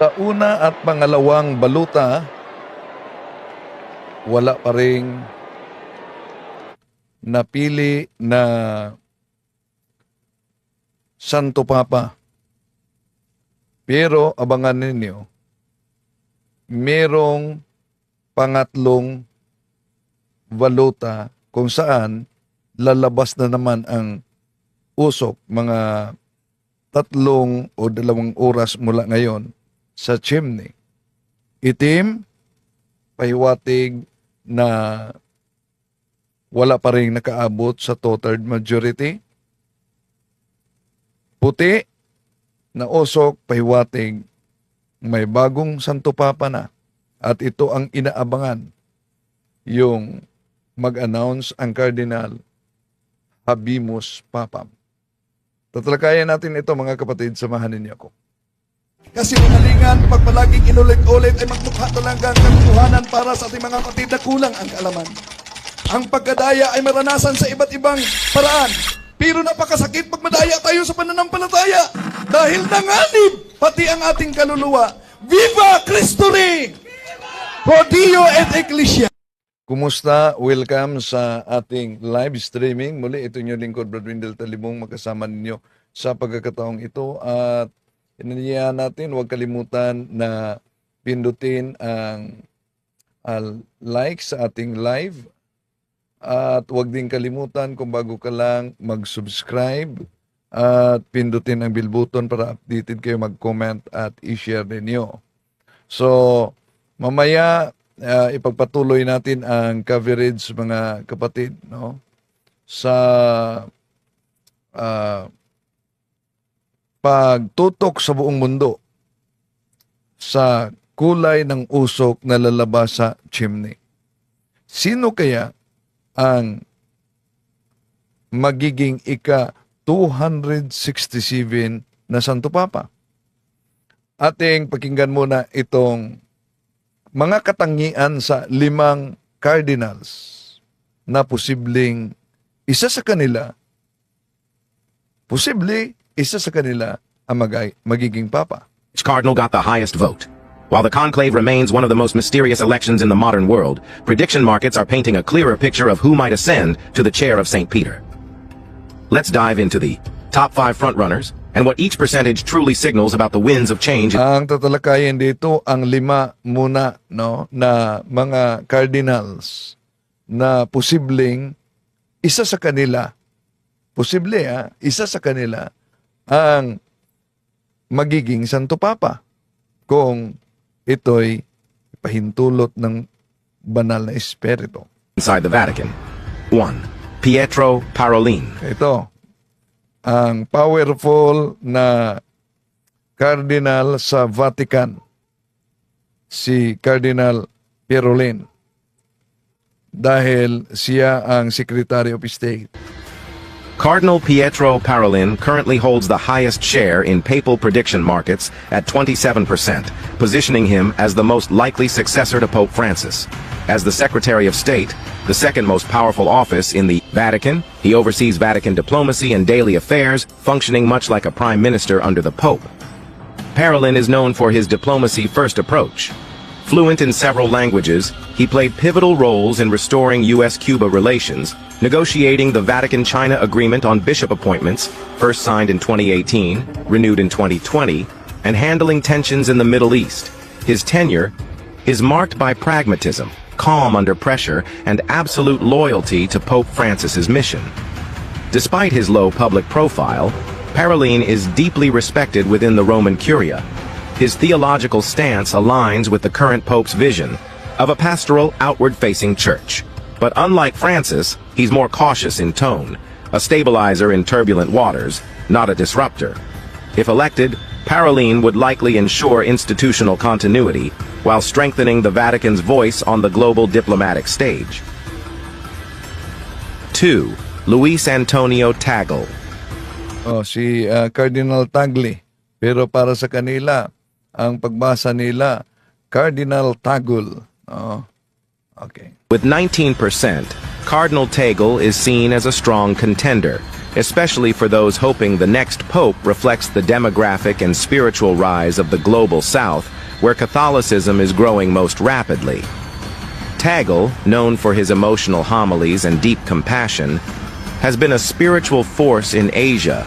Sa una at pangalawang baluta, wala pa ring napili na Santo Papa. Pero abangan ninyo, merong pangatlong baluta kung saan lalabas na naman ang usok mga 3 o 2 oras mula ngayon sa Chimney. Itim, pahiwatig na wala pa rin nakaabot sa two-third majority. Puti na usok, pahiwatig, may bagong Santo Papa na. At ito ang inaabangan, yung mag-announce ang Cardinal Habemus Papam. Tatalakayan natin ito mga kapatid, samahan ninyo ako. Kasi manalingan, pag palaging inulit-ulit ay magmukha talaga ang katotohanan para sa ating mga kapatid na kulang ang kaalaman. Ang pagkadaya ay maranasan sa iba't ibang paraan. Pero napakasakit pag madaya tayo sa pananampalataya. Dahil nanganib pati ang ating kaluluwa. Viva Cristo Rey! Pro Dio et Ecclesia! Kumusta? Welcome sa ating live streaming. Muli, ito yung lingkod, Brad Wendell Talimong, magkasama ninyo sa pagkakataong ito. At inaniyahan natin, huwag kalimutan na pindutin ang like sa ating live. At huwag din kalimutan kung bago ka lang mag-subscribe at pindutin ang bell button para updated kayo, mag-comment at i-share ninyo. So, mamaya ipagpatuloy natin ang coverage mga kapatid, no? Sa pagtutok sa buong mundo sa kulay ng usok na lalabas sa Chimney. Sino kaya ang magiging Ika-267 na Santo Papa? Ating pakinggan muna itong mga katangian sa 5 cardinals na posibleng isa sa kanila ang magiging Papa. Which cardinal got the highest vote? While the conclave remains one of the most mysterious elections in the modern world, prediction markets are painting a clearer picture of who might ascend to the chair of St. Peter. Let's dive into the top 5 frontrunners and what each percentage truly signals about the winds of change. Ang tatalakayin dito ang 5 muna, no, na mga cardinals na posibleng isa sa kanila, isa sa kanila ang magiging Santo Papa kung ito'y pahintulot ng banal na espiritu. Inside the Vatican. 1. Pietro Parolin. Ito, ang powerful na cardinal sa Vatican, si Cardinal Parolin, dahil siya ang Secretary of State. Cardinal Pietro Parolin currently holds the highest share in papal prediction markets at 27%, positioning him as the most likely successor to Pope Francis. As the Secretary of State, the second most powerful office in the Vatican, he oversees Vatican diplomacy and daily affairs, functioning much like a prime minister under the Pope. Parolin is known for his diplomacy-first approach. Fluent in several languages, he played pivotal roles in restoring U.S.-Cuba relations, negotiating the Vatican-China Agreement on bishop appointments, first signed in 2018, renewed in 2020, and handling tensions in the Middle East. His tenure is marked by pragmatism, calm under pressure, and absolute loyalty to Pope Francis's mission. Despite his low public profile, Parolin is deeply respected within the Roman Curia. His theological stance aligns with the current Pope's vision of a pastoral, outward-facing church. But unlike Francis, he's more cautious in tone, a stabilizer in turbulent waters, not a disruptor. If elected, Parolin would likely ensure institutional continuity while strengthening the Vatican's voice on the global diplomatic stage. 2. Luis Antonio Tagle. Si Cardinal Tagle. Pero para sa kanila, ang pagbasa nila, Cardinal Tagle. Okay. With 19%, Cardinal Tagle is seen as a strong contender, especially for those hoping the next pope reflects the demographic and spiritual rise of the global South, where Catholicism is growing most rapidly. Tagle, known for his emotional homilies and deep compassion, has been a spiritual force in Asia.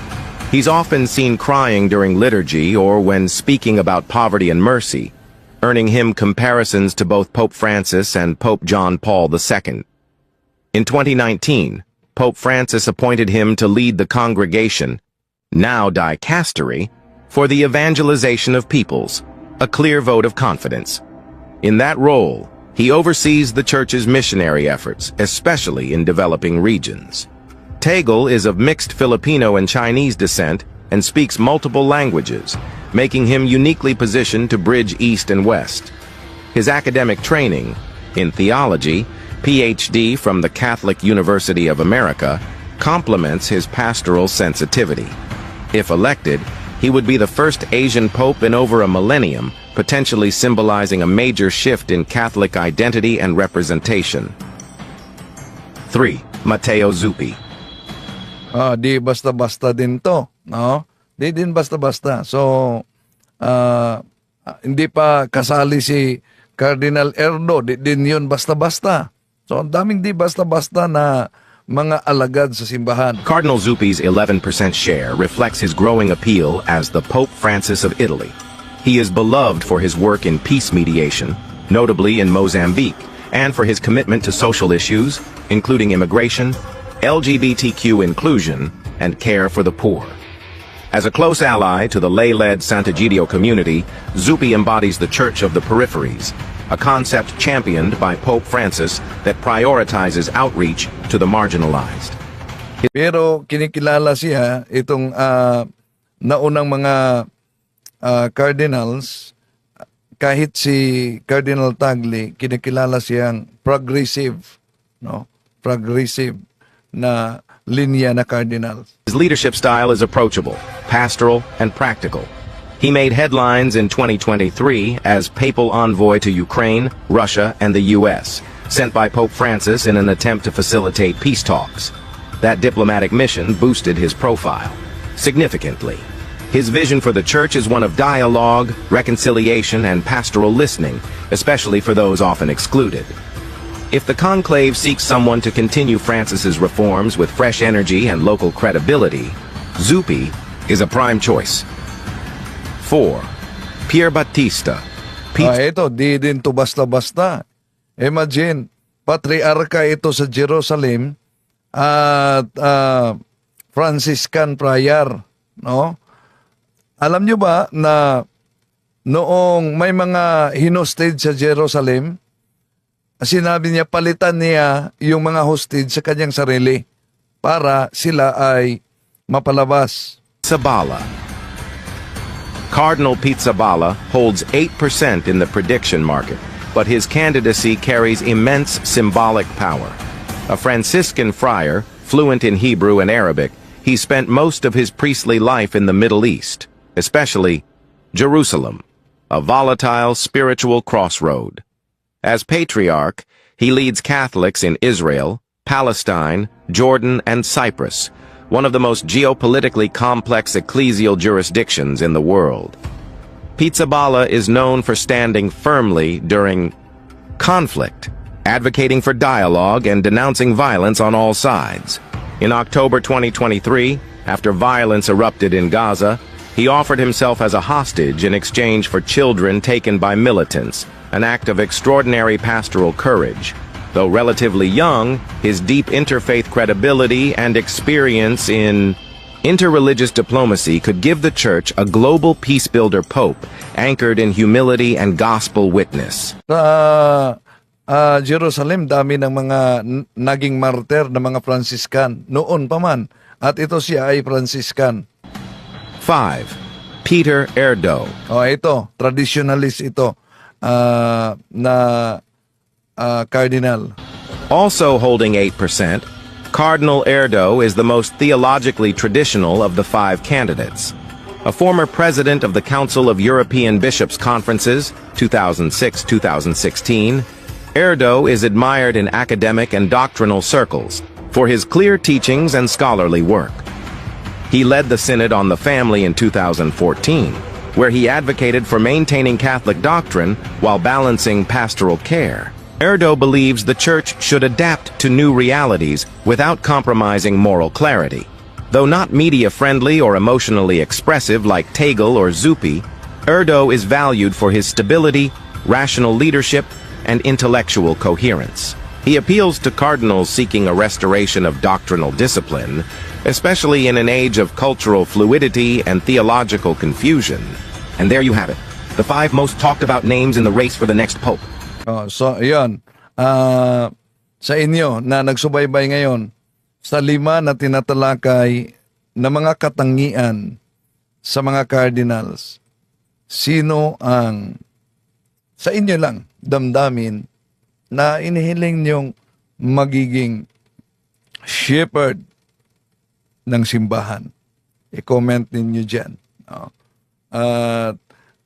He's often seen crying during liturgy or when speaking about poverty and mercy, earning him comparisons to both Pope Francis and Pope John Paul II. In 2019, Pope Francis appointed him to lead the congregation, now dicastery, for the evangelization of peoples, a clear vote of confidence. In that role, he oversees the Church's missionary efforts, especially in developing regions. Tagle is of mixed Filipino and Chinese descent and speaks multiple languages, making him uniquely positioned to bridge East and West. His academic training, in theology, PhD from the Catholic University of America, complements his pastoral sensitivity. If elected, he would be the first Asian pope in over a millennium, potentially symbolizing a major shift in Catholic identity and representation. 3. Matteo Zuppi. Di basta-basta din to, no? Di din basta-basta. So, hindi pa kasali si Cardinal Erdo, di din yun basta-basta. So, ang daming di basta-basta na mga alagad sa simbahan. Cardinal Zuppi's 11% share reflects his growing appeal as the Pope Francis of Italy. He is beloved for his work in peace mediation, notably in Mozambique, and for his commitment to social issues, including immigration, LGBTQ inclusion, and care for the poor. As a close ally to the lay-led Sant'Egidio community, Zuppi embodies the Church of the Peripheries, a concept championed by Pope Francis that prioritizes outreach to the marginalized. Pero kinikilala siya itong naunang mga cardinals, kahit si Cardinal Tagle, kinikilala siyang progressive, no? Progressive na linya na cardinals. His leadership style is approachable, pastoral, and practical. He made headlines in 2023 as papal envoy to Ukraine, Russia, and the U.S., sent by Pope Francis in an attempt to facilitate peace talks. That diplomatic mission boosted his profile significantly. His vision for the Church is one of dialogue, reconciliation, and pastoral listening, especially for those often excluded. If the conclave seeks someone to continue Francis's reforms with fresh energy and local credibility, Zuppi is a prime choice. 4. Pier Battista. Ito, di din to basta-basta. Imagine, patriarka ito sa Jerusalem at Franciscan friar, no? Alam nyo ba na noong may mga hinostage sa Jerusalem, sinabi niya palitan niya yung mga hostage sa kanyang sarili para sila ay mapalabas. Pizzaballa. Cardinal Pizzaballa holds 8% in the prediction market, but his candidacy carries immense symbolic power. A Franciscan friar, fluent in Hebrew and Arabic, he spent most of his priestly life in the Middle East, especially Jerusalem, a volatile spiritual crossroad. As patriarch, he leads Catholics in Israel, Palestine, Jordan, and Cyprus, one of the most geopolitically complex ecclesial jurisdictions in the world. Pizzaballa is known for standing firmly during conflict, advocating for dialogue and denouncing violence on all sides. In October 2023, after violence erupted in Gaza, he offered himself as a hostage in exchange for children taken by militants, an act of extraordinary pastoral courage. Though relatively young, his deep interfaith credibility and experience in interreligious diplomacy could give the Church a global peace-builder pope anchored in humility and gospel witness. Sa Jerusalem, dami ng mga naging martyr na mga Franciscan noon pa man. At ito siya ay Franciscan. 5. Peter Erdo. Ito, traditionalist ito na cardinal. Also holding 8%, Cardinal Erdo is the most theologically traditional of the 5 candidates. A former president of the Council of European Bishops' Conferences, 2006-2016, Erdo is admired in academic and doctrinal circles for his clear teachings and scholarly work. He led the Synod on the Family in 2014, where he advocated for maintaining Catholic doctrine while balancing pastoral care. Erdo believes the Church should adapt to new realities without compromising moral clarity. Though not media-friendly or emotionally expressive like Tegel or Zuppi, Erdo is valued for his stability, rational leadership, and intellectual coherence. He appeals to cardinals seeking a restoration of doctrinal discipline, especially in an age of cultural fluidity and theological confusion. And there you have it, the 5 most talked about names in the race for the next pope. So, ayan. Sa inyo na nagsubaybay ngayon, sa 5 na tinatalakay na mga katangian sa mga cardinals, sino ang sa inyo lang damdamin na inihiling niyong magiging shepherd ng simbahan? I-comment ninyo dyan. At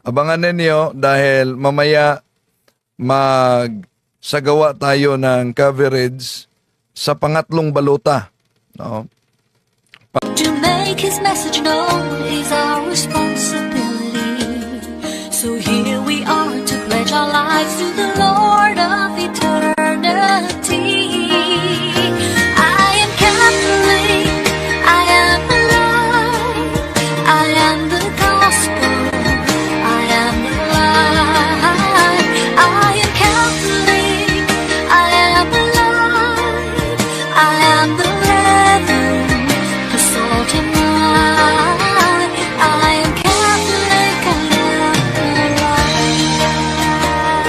abangan ninyo dahil mamaya magsagawa tayo ng coverage sa pangatlong balota. No? To make his message known is our responsibility. So here we are to pledge our lives to the